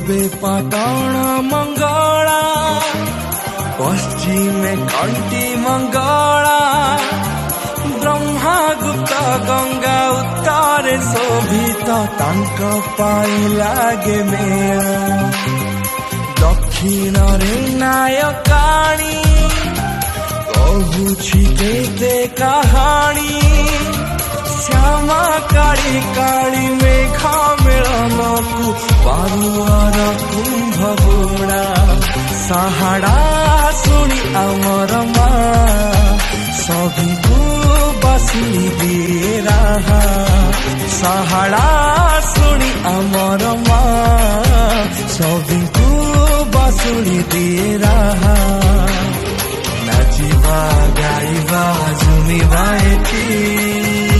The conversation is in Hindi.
पूर्वे पाटण मंगला पश्चिमे कंटी मंगला ब्रह्मगुप्त गंगा उत्तरे शोभित तांक पाई लागे मेला दक्षिण रे नायकाणी कहूछि केते कहानी श्यामा काली काली मेघा मिलन को पारुआर कुंभ बुड़ा साहाड़ा सुनी अमर माँ सभी को बसुली दिए रहा साहाड़ा सुनी अमर माँ सभी को बसुली दिए रहा नाचिबा गाइबा झुमिबा एठी